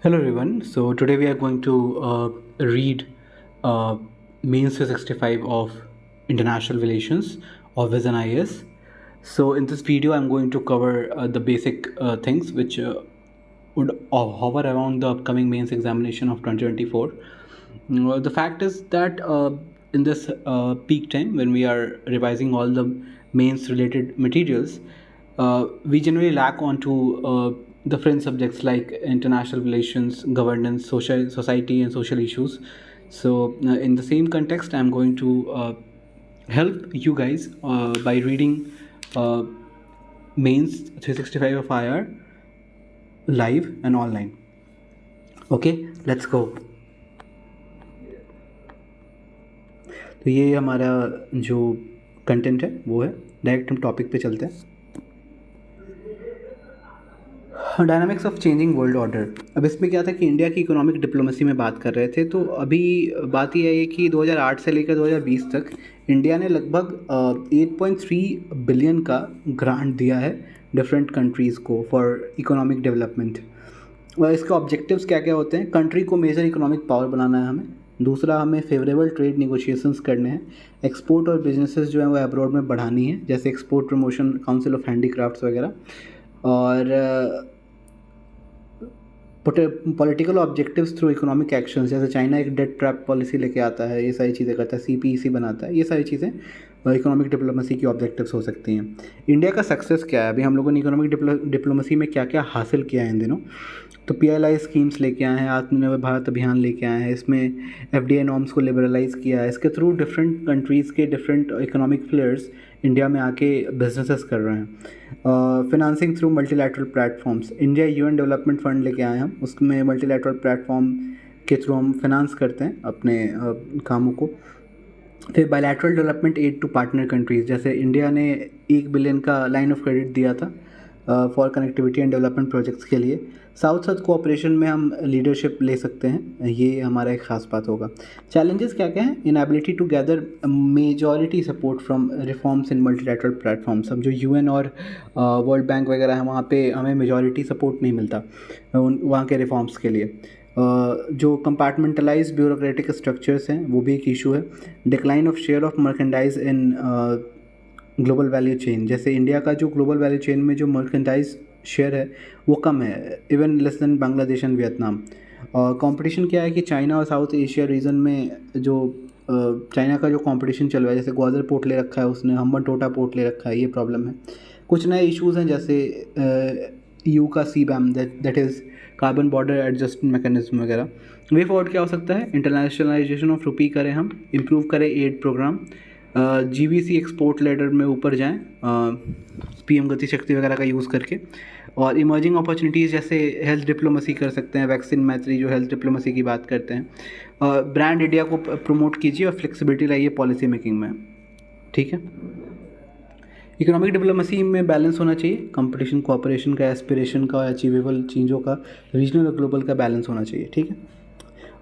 Hello everyone. So today we are going to read uh, Mains 365 of International Relations or Vision IAS. So in this video, I'm going to cover the basic things which would hover around the upcoming mains examination of 2024. The fact is that in this peak time when we are revising all the mains related materials, we generally lack onto the fringe subjects like international relations, governance, social society, and social issues. So, in the same context, I'm going to help you guys by reading uh, mains 365 of IR live and online. Okay, let's go. तो ये हमारा जो content है वो है, direct हम topic पे चलते हैं। Dynamics of changing world order. अब इसमें क्या था कि इंडिया की इकोनॉमिक डिप्लोमेसी में बात कर रहे थे, तो अभी बात ये है कि 2008 से लेकर 2020 तक इंडिया ने लगभग 8.3 बिलियन का ग्रांट दिया है डिफरेंट कंट्रीज़ को फॉर इकोनॉमिक डेवलपमेंट। और इसके ऑब्जेक्टिव्स क्या क्या होते हैं? कंट्री को मेजर इकोनॉमिक पावर बनाना है हमें। दूसरा, हमें फेवरेबल ट्रेड निगोशिएशंस करने हैं। एक्सपोर्ट और बिजनेसेस जो है वो अब्रॉड में बढ़ानी है, जैसे export promotion council of handicrafts वगैरह। और political objectives through economic actions, जैसे चाइना एक डेट ट्रैप पॉलिसी लेके आता है, ये सारी चीज़ें करता है, CPEC बनाता है, ये सारी चीज़ें इकोनॉमिक डिप्लोमेसी की ऑब्जेक्टिव्स हो सकती हैं। इंडिया का सक्सेस क्या है? अभी हम लोगों ने इकोनॉमिक डिप्लोमेसी में क्या क्या हासिल किया है इन दिनों? तो PLI स्कीम्स लेके आए हैं, आत्मनिर्भर भारत अभियान लेके आए हैं, इसमें FDI नॉर्म्स को लिबरलाइज़ किया है। इसके थ्रू डिफरेंट कंट्रीज़ के डिफरेंट इकोनॉमिक प्लेयर्स इंडिया में आके बिजनेसेस कर रहे हैं। Financing through multilateral platforms, India UN development fund लेके आए हम, उसमें मल्टीलैटरल प्लेटफॉर्म के थ्रू हम फिनांस करते हैं अपने कामों को। फिर bilateral development aid to partner countries, जैसे इंडिया ने 1 बिलियन का लाइन ऑफ क्रेडिट दिया था for connectivity and development projects के लिए। साउथ साउथ कोऑपरेशन में हम लीडरशिप ले सकते हैं, ये हमारा एक ख़ास बात होगा। चैलेंजेस क्या क्या हैं? Inability to gather majority support from reforms in multilateral platforms. अब जो UN और वर्ल्ड बैंक वगैरह है, वहाँ पे हमें मेजॉरिटी सपोर्ट नहीं मिलता वहाँ के रिफॉर्म्स के लिए। जो कंपार्टमेंटलाइज ब्यूरोक्रेटिक स्ट्रक्चर्स हैं, वो भी एक इशू है। Decline of share of merchandise in global value chain, जैसे इंडिया का जो ग्लोबल वैल्यू चेन में जो मर्केंडाइज शेयर है वो कम है, even less than Bangladesh and Vietnam. और कंपटीशन क्या है कि चाइना और साउथ एशिया रीजन में जो चाइना का जो कंपटीशन चल रहा है, जैसे ग्वादर पोर्ट ले रखा है उसने, हम्बनटोटा पोर्ट ले रखा है, ये प्रॉब्लम है। कुछ नए इश्यूज़ हैं, जैसे EU का CBAM, that is carbon border adjustment mechanism वगैरह। वे फॉरवर्ड क्या हो सकता है? इंटरनेशनलाइजेशन ऑफ रुपी करें हम, इम्प्रूव करें aid programme, GVC export ladder में ऊपर जाएं, PM गति शक्ति वगैरह का यूज़ करके। और इमर्जिंग अपॉर्चुनिटीज़ जैसे हेल्थ डिप्लोमेसी कर सकते हैं, वैक्सीन मैत्री जो हेल्थ डिप्लोमेसी की बात करते हैं। ब्रांड इंडिया को प्रमोट कीजिए और फ्लेक्सिबिलिटी लाइए पॉलिसी मेकिंग में। ठीक है, इकोनॉमिक डिप्लोमेसी में बैलेंस होना चाहिए, कंपटीशन, कोऑपरेशन का, एस्पिरेशन का, अचीवेबल चीज़ों का, रीजनल और ग्लोबल का बैलेंस होना चाहिए। ठीक है,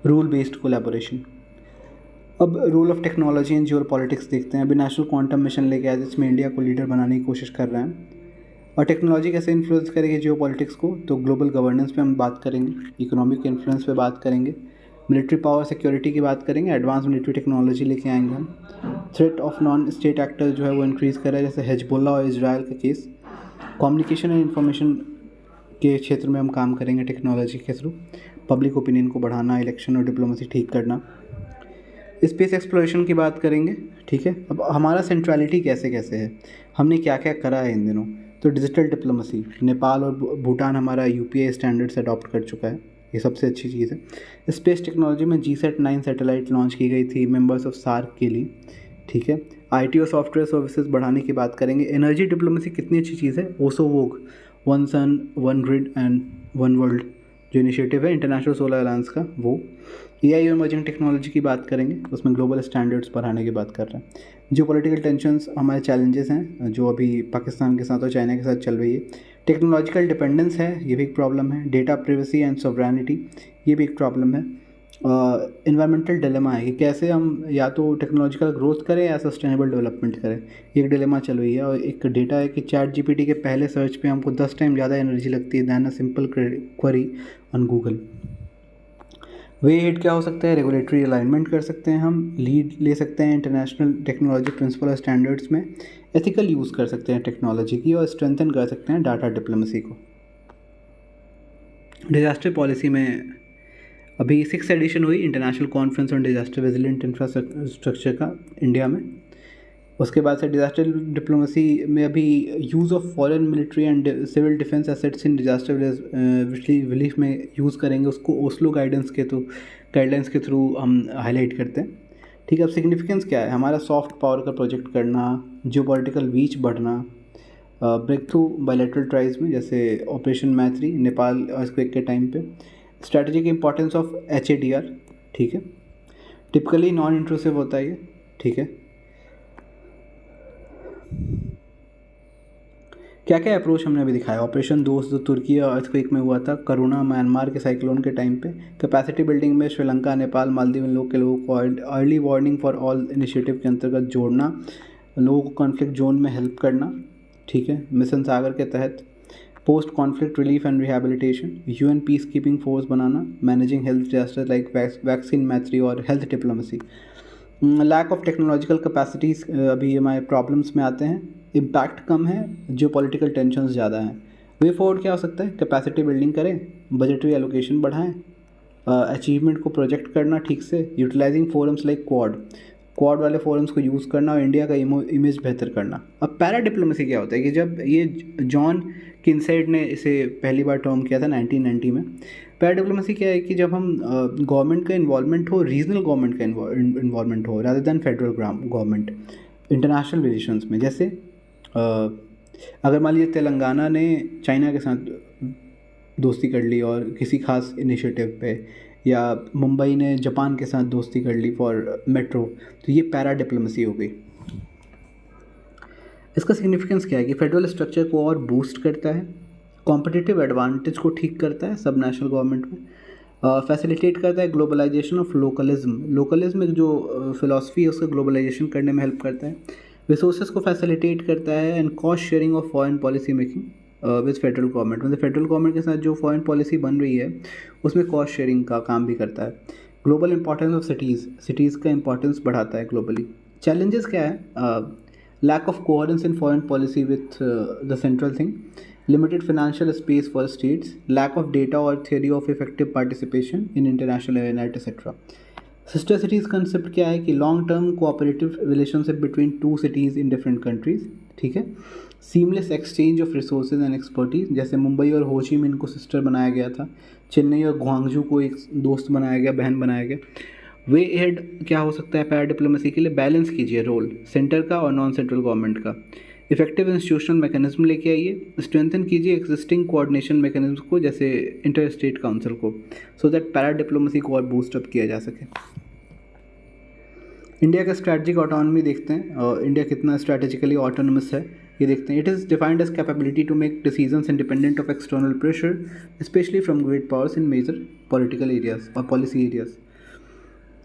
रूल बेस्ड कोलैबोरेशन। अब role of technology and geopolitics देखते हैं। अभी नेशनल क्वांटम मिशन लेके आए, जिसमें इंडिया को लीडर बनाने की कोशिश कर रहे हैं। और टेक्नोलॉजी कैसे इन्फ्लुएंस करेगी जियो पॉलिटिक्स को? तो ग्लोबल गवर्नेंस पे हम बात करेंगे, इकोनॉमिक इन्फ्लुएंस पे बात करेंगे, मिलिट्री पावर सिक्योरिटी की बात करेंगे, एडवांस मिलिट्री टेक्नोलॉजी लेके आएंगे हम। Threat of non state actor जो है वो इंक्रीज़ कर रहा है, जैसे हिजबुल्लाह और इजराइल का केस। कम्युनिकेशन एंड इंफॉर्मेशन के क्षेत्र में हम काम करेंगे टेक्नोलॉजी के थ्रू। पब्लिक ओपिनियन को बढ़ाना, इलेक्शन और डिप्लोमेसी ठीक करना। स्पेस एक्सप्लोरेशन की बात करेंगे। ठीक है, अब हमारा सेंट्रलिटी कैसे कैसे है, हमने क्या क्या करा है इन दिनों? तो डिजिटल डिप्लोमेसी, नेपाल और भूटान हमारा UPI स्टैंडर्ड्स अडॉप्ट कर चुका है, ये सबसे अच्छी चीज़ है। स्पेस टेक्नोलॉजी में GSAT-9 सैटेलाइट लॉन्च की गई थी मेंबर्स ऑफ सार्क के लिए। ठीक है, IT और सॉफ्टवेयर सर्विसेज बढ़ाने की बात करेंगे। एनर्जी डिप्लोमेसी कितनी अच्छी चीज़ है, ओसो वोग, one sun one grid and one world जो इनिशिएटिव है इंटरनेशनल सोलर अलायंस का, वो। AI और इमर्जिंग टेक्नोलॉजी की बात करेंगे, उसमें ग्लोबल स्टैंडर्ड्स बढ़ाने की बात कर रहे हैं। जो पॉलिटिकल टेंशन्स हमारे चैलेंजेस हैं, जो अभी पाकिस्तान के साथ और चाइना के साथ चल रही है। टेक्नोलॉजिकल डिपेंडेंस है, ये भी एक प्रॉब्लम है। डेटा प्राइवेसी एंड सॉवरेनिटी, ये भी एक प्रॉब्लम है। इन्वायरमेंटल डिलेमा है कि कैसे हम या तो टेक्नोलॉजिकल ग्रोथ करें या सस्टेनेबल डेवलपमेंट करें। एक डिलेमा चल रही है। और एक डेटा है कि चैट जीपीटी के पहले सर्च पे हमको 10 टाइम ज़्यादा एनर्जी लगती है then a simple query on Google. Way head क्या हो सकता है? रेगुलेटरी अलाइनमेंट कर सकते हैं, हम लीड ले सकते हैं इंटरनेशनल टेक्नोलॉजी प्रिंसिपल और स्टैंडर्ड्स में, एथिकल यूज़ कर सकते हैं टेक्नोलॉजी की, और स्ट्रेंथन कर सकते हैं डाटा डिप्लोमेसी को। डिजास्टर पॉलिसी में अभी 6th एडिशन हुई international conference on disaster resilient infrastructure का इंडिया में। उसके बाद से डिजास्टर डिप्लोमेसी में अभी use of foreign military and civil defence assets in disaster relief में यूज़ करेंगे, उसको ओस्लो गाइडलाइंस के थ्रू हम हाईलाइट करते हैं। ठीक है, अब सिग्निफिकेंस क्या है? हमारा सॉफ्ट पावर का प्रोजेक्ट करना, जियोपॉलिटिकल रीच बढ़ना, ब्रेक थ्रू बायलैटरल ट्राइज में जैसे ऑपरेशन मैत्री नेपाल अर्थक्वेक के टाइम पे, स्ट्रैटेजिक इंपॉर्टेंस ऑफ HADR। ठीक है, टिपिकली नॉन इंट्रूसिव होता है ये। ठीक है, क्या क्या अप्रोच हमने अभी दिखाया? ऑपरेशन दोस्त जो तुर्की और अर्थक्वेक में हुआ था, करुणा म्यांमार के साइक्लोन के टाइम पे, कैपेसिटी बिल्डिंग में श्रीलंका नेपाल मालदीव इन लोगों को early warning for all initiative के अंतर्गत जोड़ना, लोगों को कॉन्फ्लिक्ट जोन में हेल्प करना। ठीक है, मिशन सागर के तहत post conflict relief and rehabilitation, UN peacekeeping force बनाना, managing health disaster like vaccine Maitri और health diplomacy. Lack of technological capacities अभी हमारे प्रॉब्लम्स में आते हैं, इम्पैक्ट कम है, जियोपॉलिटिकल टेंशन्स ज़्यादा हैं। वे फॉरवर्ड क्या हो सकता है? कैपेसिटी बिल्डिंग करें, बजटरी एलोकेशन बढ़ाएं, अचीवमेंट को प्रोजेक्ट करना ठीक से, यूटिलाइजिंग फोरम्स लाइक क्वाड वाले फोरम्स को यूज़ करना और इंडिया का इमेज बेहतर करना। अब पैरा डिप्लोमेसी क्या होता है कि जब ये जॉन किनसाइड ने इसे पहली बार टर्म किया था 1990 में। पैरा डिप्लोमेसी क्या है कि जब हम गवर्नमेंट का इन्वॉल्वमेंट हो, रीजनल गवर्नमेंट का इन्वॉल्वमेंट हो rather than federal government international relations में। जैसे अगर मान लीजिए तेलंगाना ने चाइना के साथ दोस्ती कर ली और किसी खास इनिशिएटिव पे, या मुंबई ने जापान के साथ दोस्ती कर ली फॉर मेट्रो, तो ये पैरा डिप्लोमेसी हो गई। इसका सिग्निफिकेंस क्या है कि फेडरल स्ट्रक्चर को और बूस्ट करता है, कॉम्पिटिटिव एडवांटेज को ठीक करता है सब नेशनल गवर्नमेंट में, फैसिलिटेट करता है ग्लोबलाइजेशन ऑफ लोकलिज्म एक जो फिलॉसफी है उसका ग्लोबलाइजेशन करने में हेल्प करता है, रिसोर्सेज को फैसिलिटेट करता है, and cost sharing of foreign policy making with federal government. मतलब फेडरल गवर्नमेंट के साथ जो फॉरेन पॉलिसी बन रही है उसमें कॉस्ट शेयरिंग का काम भी करता है। ग्लोबल इंपॉर्टेंस ऑफ सिटीज़ का इंपॉर्टेंस बढ़ाता है ग्लोबली। चैलेंजेस क्या है? lack of coherence in foreign policy with the central thing, limited financial space for states, lack of data or theory of effective participation in international event, etc. Sister cities concept क्या है कि long term cooperative relationship between two cities in different countries. ठीक है, seamless exchange of resources and expertise, जैसे मुंबई और हो Chi Minh को sister बनाया गया था, चेन्नई और ग्वांगझू को एक दोस्त बनाया गया, बहन बनाया गया। वे हेड क्या हो सकता है पैरा डिप्लोमेसी के लिए? बैलेंस कीजिए रोल सेंटर का और नॉन सेंट्रल गवर्नमेंट का, इफेक्टिव इंस्टीट्यूशनल मैकेनिज्म लेके आइए, स्ट्रेंथन कीजिए एग्जिस्टिंग कोऑर्डिनेशन मैकेनिज्म को जैसे इंटर स्टेट काउंसिल को, सो दैट पैरा डिप्लोमेसी को और बूस्टअप किया जा सके। इंडिया का स्ट्रैटेजिक ऑटोनॉमी देखते हैं, और इंडिया कितना स्ट्रैटेजिकली ऑटोनमस है ये देखते हैं। It is defined as capability to make decisions independent of external pressure, specially from great powers in major political areas और पॉलिसी एरियाज।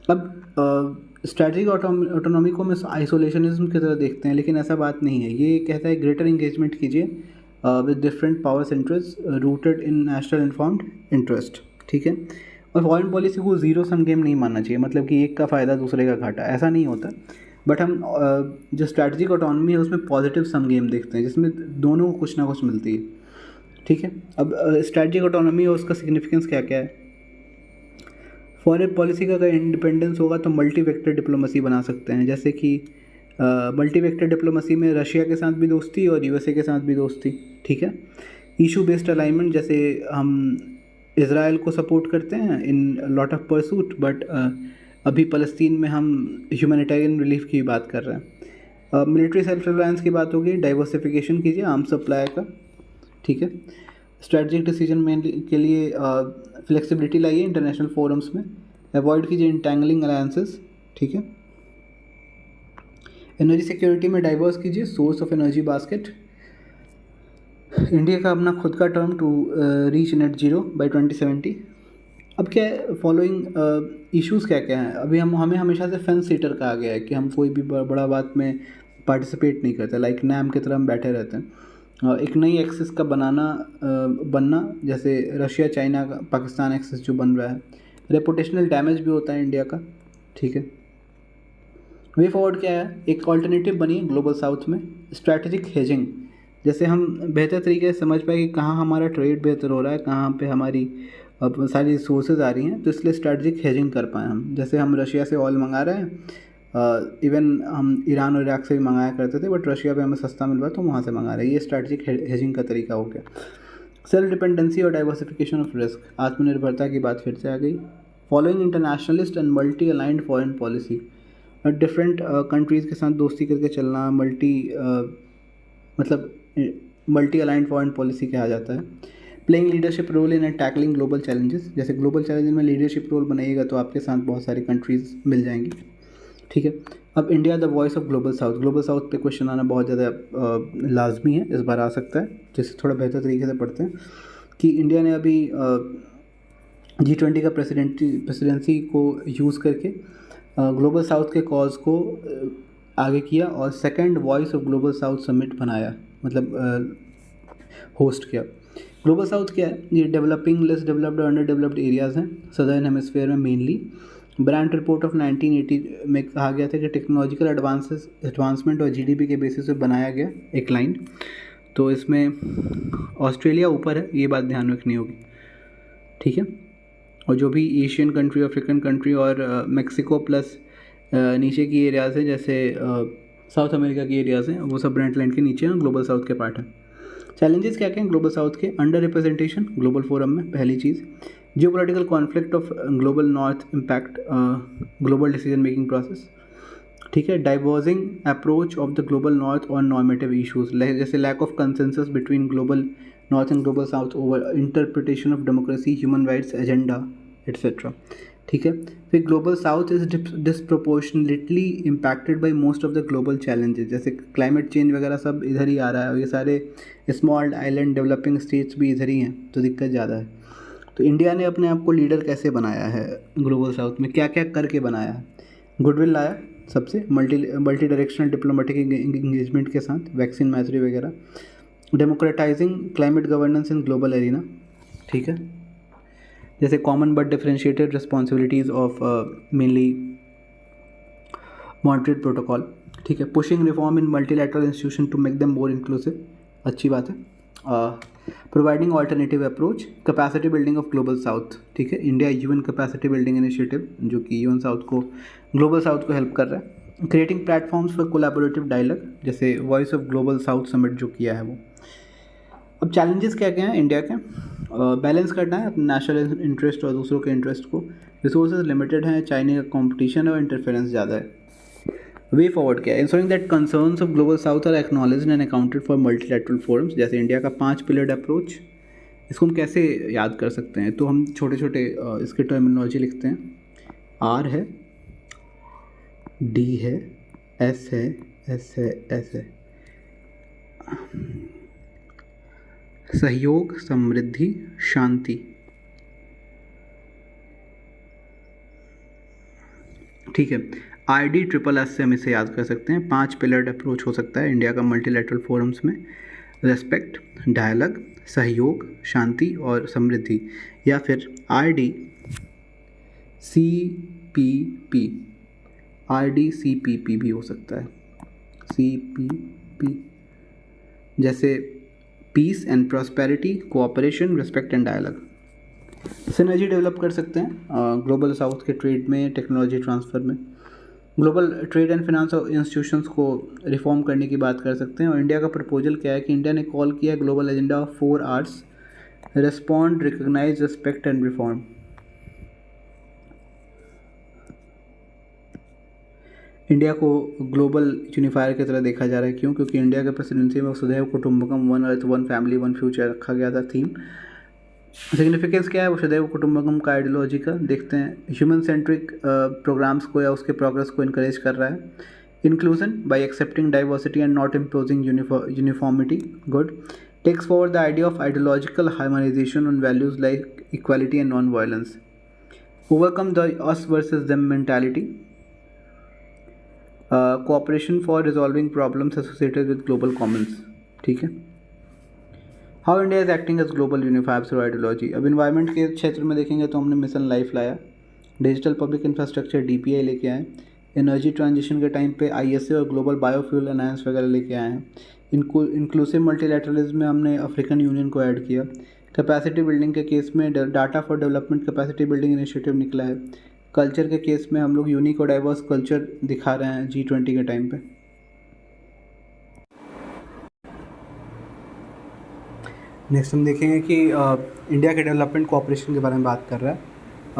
अब स्ट्रैटेजिक ऑटोनॉमी को हम आइसोलेशनिज्म की तरह देखते हैं, लेकिन ऐसा बात नहीं है। ये कहता है ग्रेटर इंगेजमेंट कीजिए with different powers interest rooted in national informed interest. ठीक है, और फॉरेन पॉलिसी को ज़ीरो सम गेम नहीं मानना चाहिए, मतलब कि एक का फ़ायदा दूसरे का घाटा, ऐसा नहीं होता। बट हम जो स्ट्रैटेजिक ऑटोनॉमी है उसमें पॉजिटिव सम गेम देखते हैं जिसमें दोनों को कुछ ना कुछ मिलती है। ठीक है, अब स्ट्रैटेजिक ऑटोनॉमी और उसका सिग्निफिकेंस क्या क्या है? फॉरेन पॉलिसी का अगर इंडिपेंडेंस होगा तो मल्टी वेक्टर डिप्लोमेसी बना सकते हैं, जैसे कि मल्टी वेक्टर डिप्लोमेसी में रशिया के साथ भी दोस्ती और USA के साथ भी दोस्ती। ठीक है, इशू बेस्ड अलाइनमेंट, जैसे हम इज़राइल को सपोर्ट करते हैं in lot of pursuit, but अभी फ़लस्तीन में हम ह्यूमैनिटेरियन रिलीफ की बात कर रहे हैं। मिलिट्री सेल्फ रिलायंस की बात होगी, डाइवर्सिफिकेशन कीजिए आर्म सप्लाई का। ठीक है, स्ट्रैटेजिक डिसीजन में के लिए फ्लेक्सिबिलिटी लाइए इंटरनेशनल फोरम्स में, अवॉइड कीजिए इंटैंगलिंग अलायंसेस। ठीक है, एनर्जी सिक्योरिटी में डाइवर्स कीजिए source of energy basket. India का अपना खुद का term to reach net zero by 2070। अब अब क्या है, फॉलोइंग इश्यूज़ क्या क्या हैं। अभी हमें हमेशा से फेंस सीटर कहा गया है कि हम कोई भी बड़ा बात में पार्टिसिपेट नहीं करते, लाइक नैम की तरह हम बैठे रहते हैं। एक नई एक्सिस का बनना, जैसे रशिया चाइना का पाकिस्तान एक्सिस जो बन रहा है, रेपुटेशनल डैमेज भी होता है इंडिया का, ठीक है। वे फॉरवर्ड क्या है, एक ऑल्टरनेटिव बनी है ग्लोबल साउथ में, स्ट्रैटेजिक हेजिंग, जैसे हम बेहतर तरीके से समझ पाए कि कहाँ हमारा ट्रेड बेहतर हो रहा है, कहाँ पे हमारी अब सारी रिसोर्सेज आ रही हैं, तो इसलिए स्ट्रैटेजिक हेजिंग कर पाएँ हम। जैसे हम रशिया से ऑयल मंगा रहे हैं, इवन हम ईरान और इराक से भी मंगाया करते थे, बट रशिया पे हमें सस्ता मिल रहा है तो वहाँ से मंगा रहे हैं। ये स्ट्रैटेजिक हेजिंग का तरीका हो गया। सेल्फ डिपेंडेंसी और डाइवर्सिफिकेशन ऑफ रिस्क, आत्मनिर्भरता की बात फिर से आ गई। Following internationalist and multi aligned foreign policy, different countries के साथ दोस्ती करके चलना, मल्टी अलाइंड फॉरेन पॉलिसी कहा जाता है। Playing leadership role in tackling global challenges, जैसे ग्लोबल चैलेंज में लीडरशिप रोल बनाइएगा तो आपके साथ बहुत सारी कंट्रीज़ मिल जाएंगी, ठीक है। अब India the voice of global south पे क्वेश्चन आना बहुत ज़्यादा लाजमी है, इस बार आ सकता है, जिससे थोड़ा बेहतर तरीके से पढ़ते हैं कि इंडिया ने अभी G20 का प्रेसिडेंसी को यूज़ करके ग्लोबल साउथ के कॉज को आगे किया और second voice of global south summit बनाया, मतलब होस्ट किया। ग्लोबल साउथ क्या है, ये डेवलपिंग, लेस डेवलप्ड और अंडर डेवलप्ड एरियाज़ हैं सदर्न हेमिस्फीयर में मेनली। ब्रांड रिपोर्ट ऑफ 1980 में कहा गया था कि टेक्नोलॉजिकल एडवांसमेंट और GDP के बेसिस पे बनाया गया एक लाइन, तो इसमें ऑस्ट्रेलिया ऊपर है, ये बात ध्यान रखनी होगी, ठीक है। और जो भी एशियन कंट्री, अफ्रीकन कंट्री और मेक्सिको प्लस नीचे की एरियाज़ हैं, जैसे साउथ अमेरिका की एरियाज़ हैं, वो सब ब्रांड लाइन के नीचे हैं, ग्लोबल साउथ के पार्ट हैं। चैलेंजेस क्या क्या हैं ग्लोबल साउथ के, अंडर रिप्रेजेंटेशन ग्लोबल फोरम में, पहली चीज़। Geopolitical conflict of global north impact global decision making process, ठीक है। Diverging approach of the global north on normative issues, जैसे lack of consensus between global north and global south over interpretation of democracy, human rights agenda etcetera, ठीक है। फिर global south is disproportionately impacted by most of the global challenges, जैसे climate change वगैरह सब इधर ही आ रहा है और ये सारे स्मॉल आइलैंड डेवलपिंग स्टेट्स भी इधर ही हैं, तो दिक्कत ज़्यादा है। तो इंडिया ने अपने आप को लीडर कैसे बनाया है ग्लोबल साउथ में, क्या क्या करके बनाया है। गुडविल लाया सबसे, मल्टी डायरेक्शनल डिप्लोमेटिक इंगेजमेंट के साथ, वैक्सीन मैत्री वगैरह। Democratising climate governance in global arena, ठीक है, जैसे common but differentiated responsibilities of mainly monetary protocol, ठीक है। Pushing reform in multilateral institution to make them more inclusive, अच्छी बात है। Providing alternative approach, capacity building of global south, ठीक है। India UN capacity building initiative, जो कि UN south को, ग्लोबल साउथ को हेल्प कर रहा है। Creating platforms for collaborative dialogue, जैसे voice of global south summit जो किया है वो। अब चैलेंजेस क्या क्या हैं इंडिया के, बैलेंस करना है अपने नेशनल इंटरेस्ट और दूसरों के इंटरेस्ट को, रिसोर्सेज लिमिटेड हैं, चाइना का कंपटीशन है और इंटरफेरेंस ज़्यादा है। वे फॉरवर्ड क्या है, ensuring that concerns of global south are acknowledged and accounted for multilateral forums, जैसे इंडिया का 5 पिलर्ड अप्रोच, इसको हम कैसे याद कर सकते हैं, तो हम छोटे छोटे इसके टर्मिनोलॉजी लिखते हैं। R है, D है, S है, S है, S है। सहयोग, समृद्धि, शांति, ठीक है। RD+S से हम इसे याद कर सकते हैं। 5 पिलर्ड अप्रोच हो सकता है इंडिया का मल्टीलैटरल फोरम्स में, रेस्पेक्ट, डायलॉग, सहयोग, शांति और समृद्धि, या फिर RDCPP भी हो सकता है, CPP, जैसे peace and prosperity, cooperation, respect and dialogue. Synergy develop कर सकते हैं ग्लोबल साउथ के ट्रेड में, टेक्नोलॉजी ट्रांसफ़र में। Global trade and finance institutions को रिफॉर्म करने की बात कर सकते हैं। और इंडिया का प्रपोजल क्या है कि इंडिया ने कॉल किया है global agenda of 4 Rs, respond, recognise, respect and reform. India को ग्लोबल यूनिफायर की तरह देखा जा रहा है, क्यों? क्योंकि इंडिया के प्रेसिडेंसी में वसुधैव कुटुंबकम, 1 अर्थ 1 फैमिली 1 फ्यूचर रखा गया था थीम। सिग्निफिकेंस क्या है वसुधैव कुटुंबकम का आइडियोलॉजी का, देखते हैं। ह्यूमन सेंट्रिक प्रोग्राम्स को या उसके प्रोग्रेस को इनकरेज कर रहा है। Inclusion by accepting diversity and not imposing uniformity, good. Takes forward the idea of ideological harmonisation on values like equality and non violence, overcome the us versus them mentality, cooperation for resolving problems associated with global commons, ठीक है। How India is acting as global unifier through ideology. अब environment के क्षेत्र में देखेंगे तो हमने mission life लाया, डिजिटल पब्लिक इंफ्रास्ट्रक्चर DPI लेके आए, एनर्जी ट्रांजिशन के टाइम पे ISA और ग्लोबल बायोफ्यूल अलायंस वगैरह लेके आए हैं। इंक्लूसिव मल्टीलैटरलिज्म में हमने अफ्रीकन यूनियन को ऐड किया। कैपेसिटी बिल्डिंग के केस में data for development capacity building initiative निकला है। कल्चर के केस में हम लोग यूनिक और डाइवर्स कल्चर दिखा रहे हैं G20 के टाइम पे। नेक्स्ट हम देखेंगे कि इंडिया के डेवलपमेंट कोऑपरेशन के बारे में बात कर रहा है।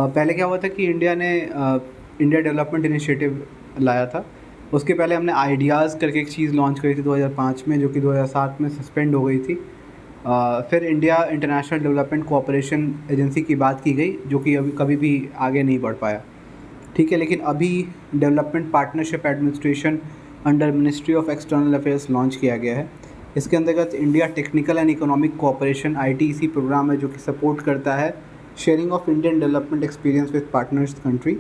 पहले क्या हुआ था कि इंडिया ने इंडिया डेवलपमेंट इनिशिएटिव लाया था। उसके पहले हमने आइडियाज़ करके एक चीज़ लॉन्च करी थी 2005 में, जो कि 2007 में सस्पेंड हो गई थी। फिर India international development cooperation agency की बात की गई, जो कि अभी कभी भी आगे नहीं बढ़ पाया, ठीक है। लेकिन अभी development partnership administration under ministry of external affairs launch किया गया है। इसके अंतर्गत India technical and economic cooperation ITEC programme है, जो कि सपोर्ट करता है sharing of Indian development experience with partners country.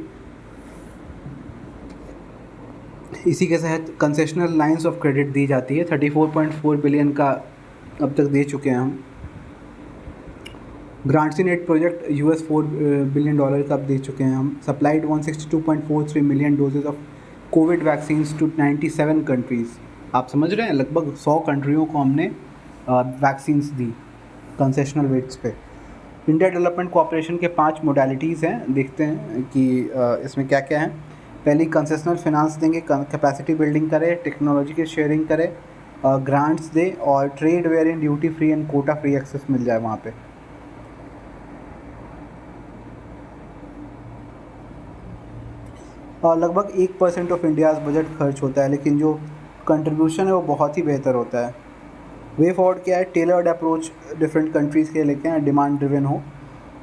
इसी के तहत कंसेशनल लाइंस ऑफ क्रेडिट दी जाती है। 34.4 बिलियन का अब तक दे चुके हैं हम। Grants in aid project $4 billion का अब दे चुके हैं हम। Supplied 162.43 million doses of covid vaccines to 97 countries. आप समझ रहे हैं, लगभग 100 कंट्रियों को हमने वैक्सीन्स दी कंसेशनल रेट्स पे। इंडिया डेवलपमेंट कोऑपरेशन के 5 मोडालिटीज़ हैं, देखते हैं कि इसमें क्या क्या है। पहली, कंसेशनल फिनांस देंगे, कैपेसिटी बिल्डिंग करे, टेक्नोलॉजी की शेयरिंग करे, ग्रांट्स दे और trade wherein duty free and quota free access मिल जाए वहाँ पे। लगभग 1% ऑफ इंडियाज़ बजट खर्च होता है, लेकिन जो कंट्रीब्यूशन है वो बहुत ही बेहतर होता है। वे फॉरवर्ड क्या है, टेलर्ड अप्रोच डिफरेंट कंट्रीज़ के लेके हैं, डिमांड ड्रिवन हो,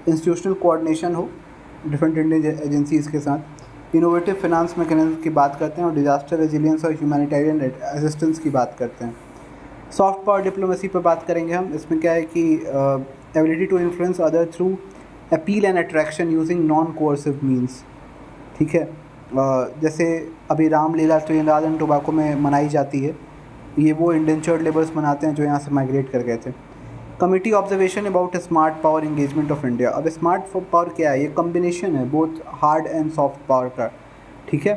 इंस्टीट्यूशनल कोऑर्डिनेशन हो डिफरेंट इंडियन एजेंसीज़ के साथ, इनोवेटिव फाइनेंस मैकेनिज्म की बात करते हैं और डिजास्टर रेजिलियंस और ह्यूमैनिटेरियन असिस्टेंस की बात करते हैं। सॉफ्ट पावर डिप्लोमेसी पर बात करेंगे हम। इसमें क्या है कि ability to influence other through appeal and attraction using non coercive means, ठीक है। जैसे अभी रामलीला ट्रिनिडाद एंड टोबैको में मनाई जाती है, ये वो इंडेंचर्ड लेबर्स मनाते हैं जो यहाँ से माइग्रेट कर गए थे। Committee observation about smart power engagement of India. अब स्मार्ट पावर क्या है, ये कम्बिनेशन है both hard and soft power का, ठीक है।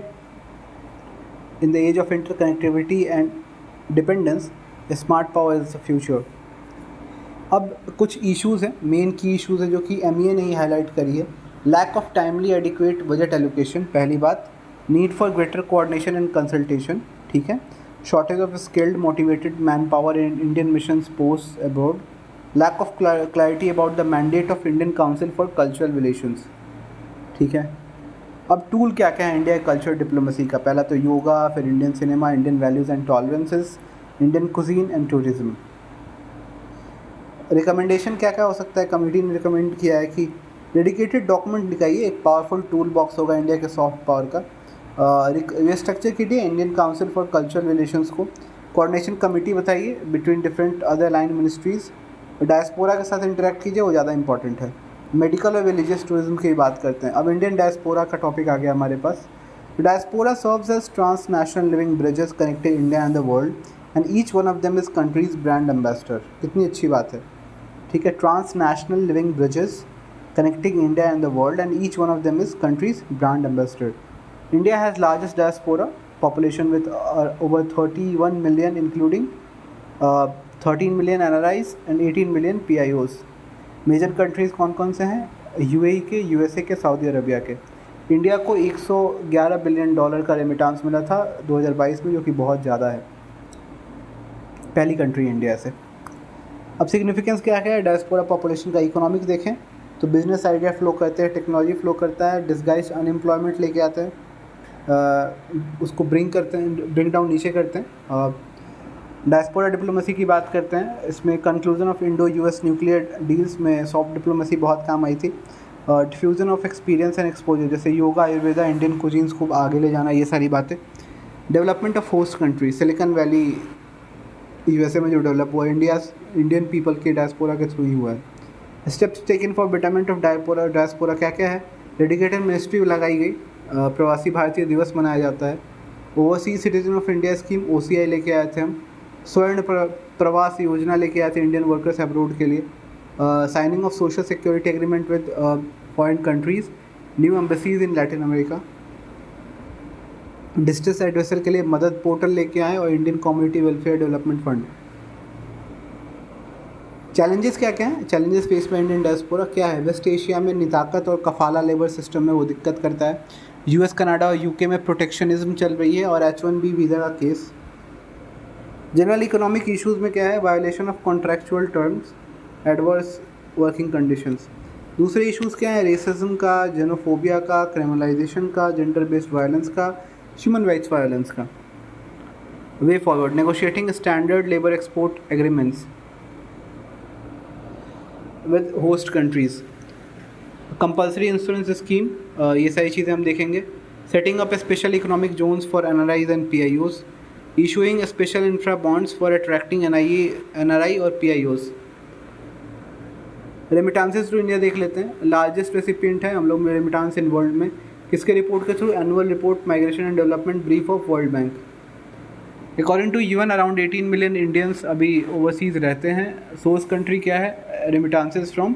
In the age of interconnectivity and dependence, smart power is the future. अब कुछ इश्यूज़ हैं, मेन की इश्यूज़ है जो कि MEA ने ही हाईलाइट करी है। Lack of timely adequate budget allocation, पहली बात। Need for greater coordination and consultation, ठीक है। Shortage of skilled motivated man power in Indian missions post abroad. Lack of clarity about the mandate of Indian council for cultural relations, ठीक है। अब tool क्या क्या है इंडिया कल्चर डिप्लोमेसी का, पहला तो योगा, फिर Indian cinema, Indian values and tolerances, Indian cuisine and tourism. Recommendation क्या क्या हो सकता है, कमेटी ने रिकमेंड किया है कि डेडिकेटेड डॉक्यूमेंट निकालिए, एक पावरफुल टूल बॉक्स होगा इंडिया के सॉफ्ट पावर का। स्ट्रक्चर कीजिए Indian council for cultural relations को। कोऑर्डिनेशन कमेटी बताइए between different other line ministries. Diaspora के साथ इंटरेक्ट कीजिए, वो ज़्यादा इंपॉर्टेंट है। मेडिकल और रिलीजियस टूरिज्म की बात करते हैं। अब इंडियन डायस्पोरा का टॉपिक आ गया हमारे पास। Diaspora serves as transnational living bridges connecting India and the world and each one of them is countries brand ambassador. कितनी अच्छी बात है, ठीक है। Transnational living bridges connecting India and the world and each one of them is country's brand ambassador. India has largest diaspora population with over 31 million including 13 million NRIs and 18 million PIOs. Major countries कौन कौन से हैं, UAE के, USA के, Saudi Arabia के। India को $111 billion का remittance मिला था 2022 में, जो कि बहुत ज़्यादा है, पहली कंट्री इंडिया से। अब सिग्निफिकेंस क्या है डायस्पोरा पॉपुलेशन का, इकोनॉमिक्स देखें तो बिजनेस आइडिया फ्लो करते हैं, टेक्नोलॉजी फ्लो करता है, डिस्गाइज अनएम्प्लॉयमेंट लेके आते हैं, उसको ब्रिंग डाउन नीचे करते हैं। डायस्पोरा डिप्लोमेसी की बात करते हैं, इसमें conclusion of Indo US nuclear deals में सॉफ्ट डिप्लोमेसी बहुत काम आई थी। Diffusion of experience and exposure, जैसे योगा, आयुर्वेदा, इंडियन कुजीन्स को आगे ले जाना, ये सारी बातें। Development of host country, silicon valley USA में जो डेवलप हुआ इंडियन पीपल के डायस्पोरा के थ्रू ही हुआ है। Steps taken for betterment of diaspora क्या क्या है, डेडिकेटेड मिनिस्ट्री लगाई गई, प्रवासी भारतीय दिवस मनाया जाता है। Overseas citizen of India scheme OCI लेके आए थे हम। स्वर्ण प्रवास योजना लेके आए थे इंडियन वर्कर्स अब्रोड के लिए। Signing of social security agreement with foreign countries, new embassies in Latin America. Distress advisor के लिए मदद पोर्टल लेके आए और Indian community welfare development fund. Challenges क्या क्या हैं? Challenges face by Indian diaspora क्या है? वेस्ट एशिया में निताकत और कफाला लेबर सिस्टम में वो दिक्कत करता है। US, कनाडा और UK में प्रोटेक्शनिज्म चल रही है और H1B वीज़ा का केस। जनरल इकोनॉमिक इश्यूज़ में क्या है? Violation of contractual terms, adverse working conditions. दूसरे इश्यूज़ क्या है? रेसिज्म का, जेनोफोबिया का, क्रिमिनलाइजेशन का, जेंडर बेस्ड वायलेंस का, ह्यूमन राइट्स वायलेंस का। Way forward, negotiating standard labour export agreements with host countries, compulsory insurance scheme, ये सारी चीज़ें हम देखेंगे। Setting up special economic zones for NRIs and PIOs, issuing special infra bonds for attracting NRI और PIOs। रेमिटांसेस to India देख लेते हैं। Largest recipient है हम लोग रेमिटांस इन वर्ल्ड में, किसके रिपोर्ट के through? Annual report migration and development brief of world bank. According to UN around 18 million Indians अभी ओवरसीज़ रहते हैं। सोर्स कंट्री क्या है? Remittances from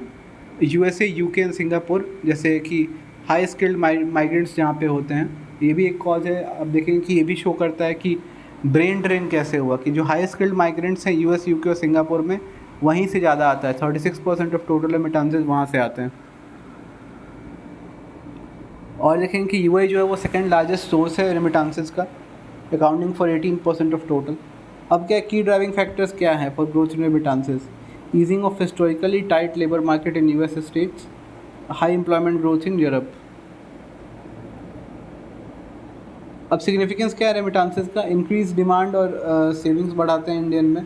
USA, UK and Singapore, जैसे कि हाई स्किल्ड माइग्रेंट्स जहाँ पे होते हैं। ये भी एक कॉज है। अब देखेंगे कि ये भी शो करता है कि ब्रेन ड्रेन कैसे हुआ, कि जो हाई स्किल्ड माइग्रेंट्स हैं US, UK और सिंगापुर में, वहीं से ज़्यादा आता है। 36% ऑफ टोटल रेमिटांसेस वहाँ से आते हैं। और देखेंगे कि UAE जो है वो सेकेंड लार्जेस्ट सोर्स है रेमिटांसेस का, अकाउंटिंग फॉर 18% ऑफ टोटल। अब क्या की ड्राइविंग फैक्टर्स क्या हैं for growth in रेमिटांसेस? Easing of historically tight labour market in US states, high employment growth in Europe. अब सिग्निफिकेंस क्या है रेमिटांसेस का? इंक्रीज डिमांड और सेविंग्स बढ़ाते हैं इंडियन में।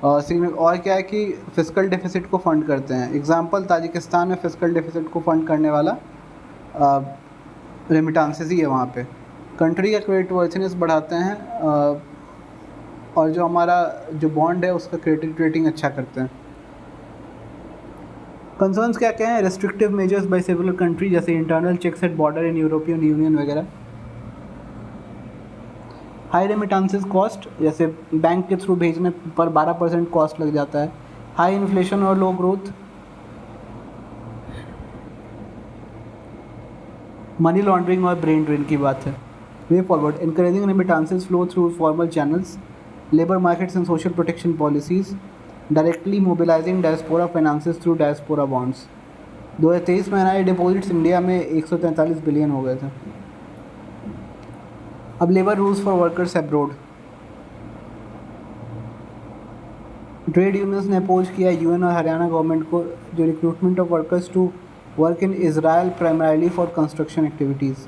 और क्या है कि फिस्कल डेफिसिट को फंड करते हैं। एग्जांपल, ताजिकिस्तान में फिस्कल डेफिसिट को फंड करने वाला रेमिटांसेस ही है वहाँ पे। कंट्री का क्रेडिट वर्थनेस बढ़ाते हैं और जो हमारा जो बॉन्ड है उसका क्रेडिट रेटिंग अच्छा करते हैं। कंसर्न्स क्या क्या हैं? Restrictive measures by several country, जैसे internal checks at border in European Union वगैरह। हाई रेमिटांसेस कॉस्ट, जैसे बैंक के थ्रू भेजने पर 12% कॉस्ट लग जाता है। हाई इन्फ्लेशन और लो ग्रोथ। मनी लॉन्ड्रिंग और ब्रेन ड्रेन की बात है। Way forward, encouraging remittances flow through formal channels, labor markets and social protection policies, directly mobilizing diaspora finances through diaspora bonds। 2023 में NRI डिपॉजिट्स इंडिया में 143 billion हो गए थे। अब labour rules for workers abroad. Trade unions ने oppose किया UN और Haryana government को जो recruitment of workers to work in Israel primarily for construction activities.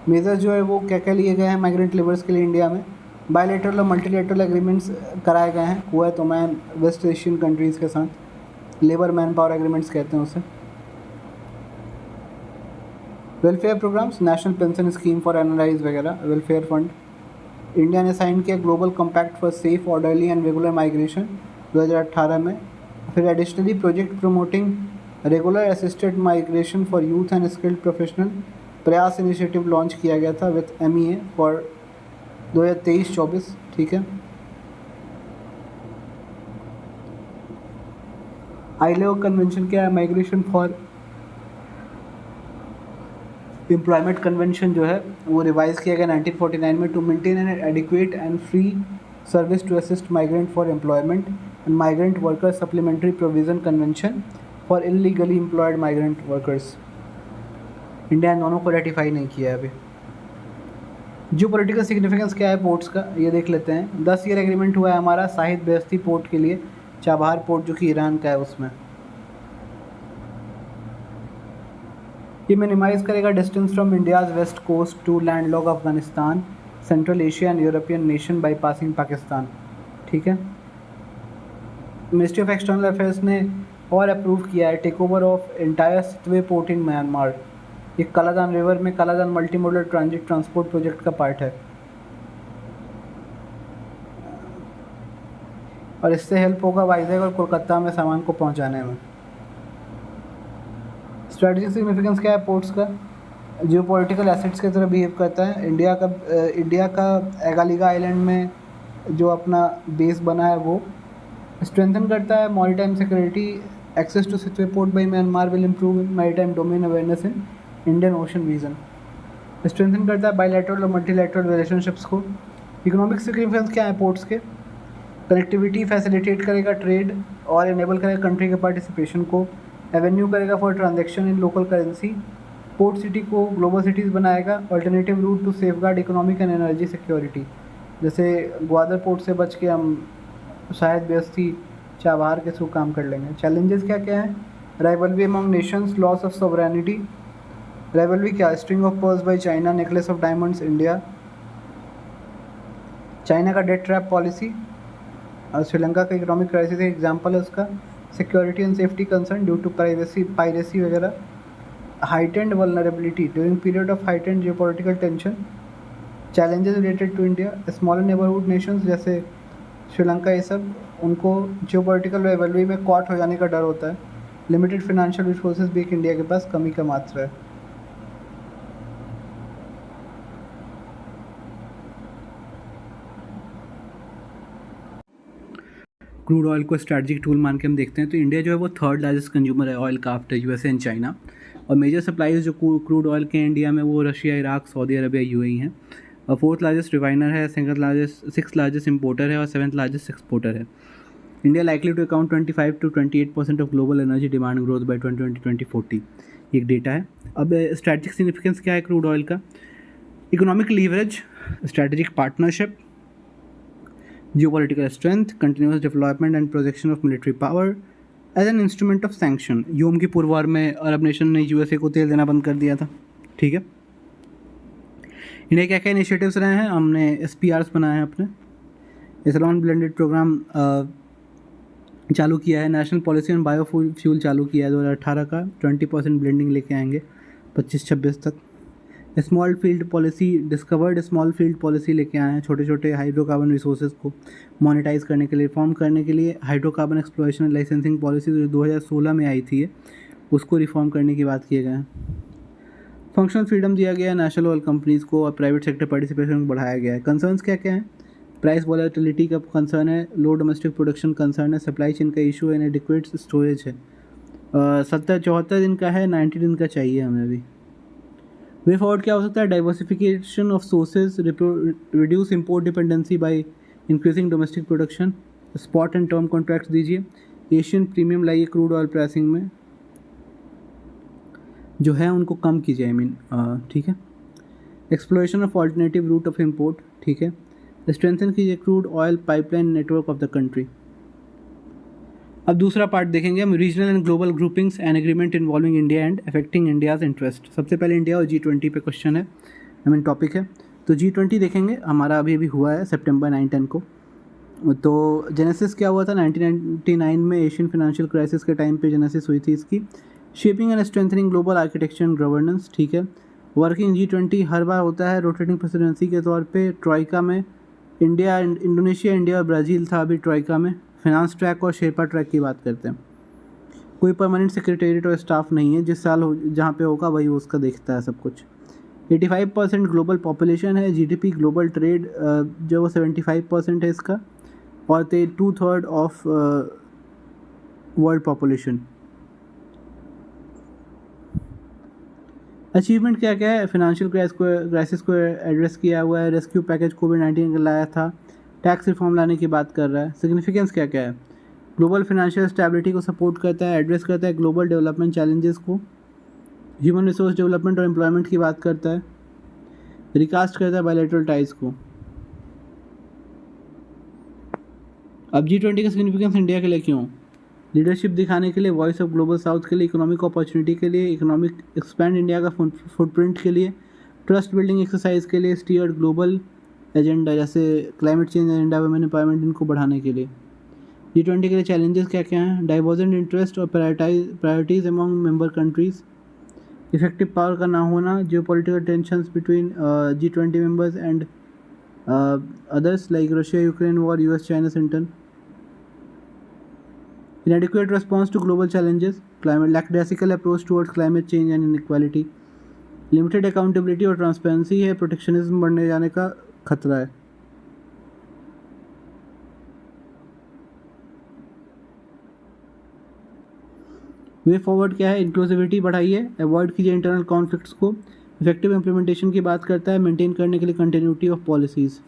Measures जो है वो क्या क्या लिए गए हैं माइग्रेंट लेबर्स के लिए इंडिया में? बायलैटरल और मल्टीलैटरल एग्रीमेंट्स कराए गए हैं Kuwait, Oman, West Asian countries के साथ। लेबर मैन पावर एग्रीमेंट्स कहते हैं उसे। Welfare programmes, national pension scheme for NRIs वगैरह, वेलफेयर फंड। इंडिया ने साइन किया global compact for safe, orderly and regular migration 2018 में। फिर additionally project promoting regular assisted migration for youth and skilled professional, Prayas initiative launch किया गया था with MEA for 2023-24। ठीक है। ILO कन्वेंशन क्या है? माइग्रेशन फॉर एम्प्लॉयमेंट कन्वेंशन जो है वो रिवाइज किया गया 1949 में, to maintain an adequate and free service to assist migrant for employment and migrant workers supplementary provision convention for illegally employed migrant workers. India ने दोनों को रेटिफाई नहीं किया है अभी। जो पॉलिटिकल सिग्निफिकेंस क्या है पोर्ट्स का, ये देख लेते हैं। 10 ईयर एग्रीमेंट हुआ है हमारा शाहिद बेहस्ती पोर्ट के लिए, चाबहार पोर्ट जो कि ईरान का है उसमें। ये मिनिमाइज़ करेगा distance from India's west coast to landlocked Afghanistan, Central Asia and European nation by passing Pakistan. ठीक है। मिनिस्ट्री ऑफ एक्सटर्नल अफेयर्स ने और अप्रूव किया है take over of entire Sittwe port in Myanmar. ये कालादान रिवर में Kaladan multi modal transit transport project का part है और इससे हेल्प होगा वाइजैग और कोलकाता में सामान को पहुंचाने में। स्ट्रेटेजिक सिग्निफिकेंस क्या है पोर्ट्स का? जियो पॉलिटिकल एसेट्स की तरह बिहेव करता है। इंडिया का एगालिगा आइलैंड में जो अपना बेस बना है वो स्ट्रेंथन करता है maritime security. Access to port by Myanmar will improve maritime domain awareness in Indian Ocean region. Strengthen करता है बायलैटरल और मल्टीलैटरल रिलेशनशिप्स को। इकोनॉमिक सिग्निफिकेंस क्या है पोर्ट्स के? कनेक्टिविटी फैसिलिटेट करेगा ट्रेड और इनेबल करेगा कंट्री के पार्टिसिपेशन को। एवेन्यू करेगा for transaction in local currency. Port city को ग्लोबल सिटीज़ बनाएगा। Alternative route to safeguard economic and energy security. जैसे ग्वादर पोर्ट से बच के हम शायद बेस्ती चाबहार के थ्रू काम कर लेंगे। चैलेंजेस क्या क्या हैं? Rivalry among nations, loss of sovereignty. Rivalry क्या? String of pearls by China, necklace of diamonds India. China का डेट ट्रैप पॉलिसी और श्रीलंका का इकोनॉमिक क्राइसिस एक एग्जांपल है उसका। Security and safety concern due to piracy वगैरह। Heightened vulnerability during period of heightened geopolitical tension. Challenges related to India, smaller neighbourhood nations जैसे श्रीलंका, ये सब उनको जियोपॉलिटिकल राइवलरी में कॉट हो जाने का डर होता है। लिमिटेड फाइनेंशियल रिसोर्सेज भी इंडिया के पास कमी का मात्रा है। क्रूड ऑयल को स्ट्रैटेजिक टूल मान के हम देखते हैं तो इंडिया जो है वो थर्ड लार्जेस्ट कंज्यूमर है ऑयल का आफ्टर यूएसए एंड चाइना। और मेजर सप्लाईज जो क्रूड ऑयल के इंडिया में वो Russia, Iraq, Saudi Arabia, UAE हैं। और फोर्थ लार्जेस्ट रिफाइनर है, सिक्स लार्जेस्ट इंपोर्टर है और सेवन्थ लार्जेस्ट एक्सपोर्टर है। India likely to account 25 to 28% of global energy demand growth by 2020-2040, एक डेटा है। अब स्ट्रैटेजिक सिग्निफिकेंस क्या है क्रूड ऑयल का? Economic leverage, strategic partnership, geopolitical strength, continuous development and projection of military power as an instrument of sanction। यूम की पूर्व वार में अरब नेशन ने यूएसए को तेल देना बंद कर दिया था, ठीक है। इन्हें क्या क्या इनिशिएटिव्स रहे हैं? हमने SPRs बनाए हैं अपने, एथेनॉल ब्लेंडेड प्रोग्राम चालू किया है, नेशनल पॉलिसी ऑन बायोफ्यूल चालू किया है 2018 का, 20% ब्लेंडिंग लेके आएंगे 25-26 तक। Small field policy, discovered small field policy लेके आए हैं, छोटे छोटे हाइड्रोकार्बन रिसोर्सेज को मोनेटाइज करने के लिए, रिफॉर्म करने के लिए। Hydrocarbon exploration and licensing policy जो 2016 में आई थी, उसको रिफॉर्म करने की बात किए गए हैं। फंक्शनल फ्रीडम दिया गया है नेशनल ऑयल कंपनीज़ को और प्राइवेट सेक्टर पार्टिसिपेशन को बढ़ाया गया है। कंसर्न्स क्या क्या हैं? प्राइस वॉलेटिलिटी का कंसर्न है, लो डोमेस्टिक प्रोडक्शन कंसर्न है, सप्लाई चेन का इशू है, इनएडिक्वेट स्टोरेज है। 74 दिन का है, 90 दिन का चाहिए हमें अभी। वे फॉरवर्ड क्या हो सकता है? Diversification of sources, reduce import dependency by increasing domestic production. Spot and term contracts दीजिए। एशियन प्रीमियम लाइए क्रूड ऑयल प्राइसिंग में, जो है उनको कम कीजिए, आई मीन, ठीक है। Exploration of alternative root of import, ठीक है। स्ट्रेंथन कीजिए crude oil pipeline network of the country. अब दूसरा पार्ट देखेंगे हम, regional and global groupings and agreement involving India and affecting India's interest. सबसे पहले इंडिया और G20 पे क्वेश्चन है, आई मीन टॉपिक है। तो G20 देखेंगे, हमारा अभी हुआ है सितंबर 9-10 को। तो जेनेसिस क्या हुआ था? 1999 में एशियन फाइनेंशियल क्राइसिस के टाइम पे जेनेसिस हुई थी इसकी। Shaping and strengthening global architecture and governance, ठीक है। वर्किंग G20 हर बार होता है रोटेटिंग प्रेसिडेंसी के तौर पे। ट्रॉइका में इंडोनेशिया, इंडिया और ब्राज़ील था अभी ट्रॉइका में। फाइनेंस ट्रैक और शेरपा ट्रैक की बात करते हैं। कोई परमानेंट सेक्रेटेरिएट और स्टाफ नहीं है, जिस साल जहाँ पे होगा वही उसका देखता है सब कुछ। 85% ग्लोबल पॉपुलेशन है। GDP ग्लोबल ट्रेड जो वो 75% है इसका, और 2/3 ऑफ वर्ल्ड पॉपुलेशन। अचीवमेंट क्या क्या है? फाइनेंशियल क्राइसिस को एड्रेस किया हुआ है, रेस्क्यू पैकेज कोविड-19 का लाया था, टैक्स रिफॉर्म लाने की बात कर रहा है। सिग्निफिकेंस क्या क्या है? ग्लोबल फाइनेंशियल स्टेबिलिटी को सपोर्ट करता है, एड्रेस करता है ग्लोबल डेवलपमेंट चैलेंजेस को, ह्यूमन रिसोर्स डेवलपमेंट और एम्प्लॉयमेंट की बात करता है, रिकास्ट करता है बायलैटरल टाइज को। अब G20 का सिग्निफिकेंस इंडिया के लिए क्यों? लीडरशिप दिखाने के लिए, वॉइस ऑफ ग्लोबल साउथ के लिए, इकोनॉमिक अपॉर्चुनिटी के लिए, इकोनॉमिक एक्सपैंड इंडिया का फुटप्रिंट के लिए, ट्रस्ट बिल्डिंग एक्सरसाइज के लिए, स्टीयर्ड ग्लोबल एजेंडा जैसे climate change agenda, women empowerment, इनको बढ़ाने के लिए। G20 के लिए चैलेंजेस क्या क्या हैं? डाइवर्जेंट इंटरेस्ट और priorities among member countries, effective power का ना होना, geopolitical tensions between G20 members and others like Russia Ukraine war, US China tension, inadequate response to global challenges, climate lackadaisical approach towards climate change and inequality, limited accountability और transparency है, protectionism बढ़ने जाने का खतरा है। Way forward क्या है? Inclusivity बढ़ाइए, अवॉइड कीजिए इंटरनल कॉन्फ्लिक्ट्स को, इफेक्टिव इम्प्लीमेंटेशन की बात करता है, मेंटेन करने के लिए कंटिन्यूटी ऑफ पॉलिसीज़।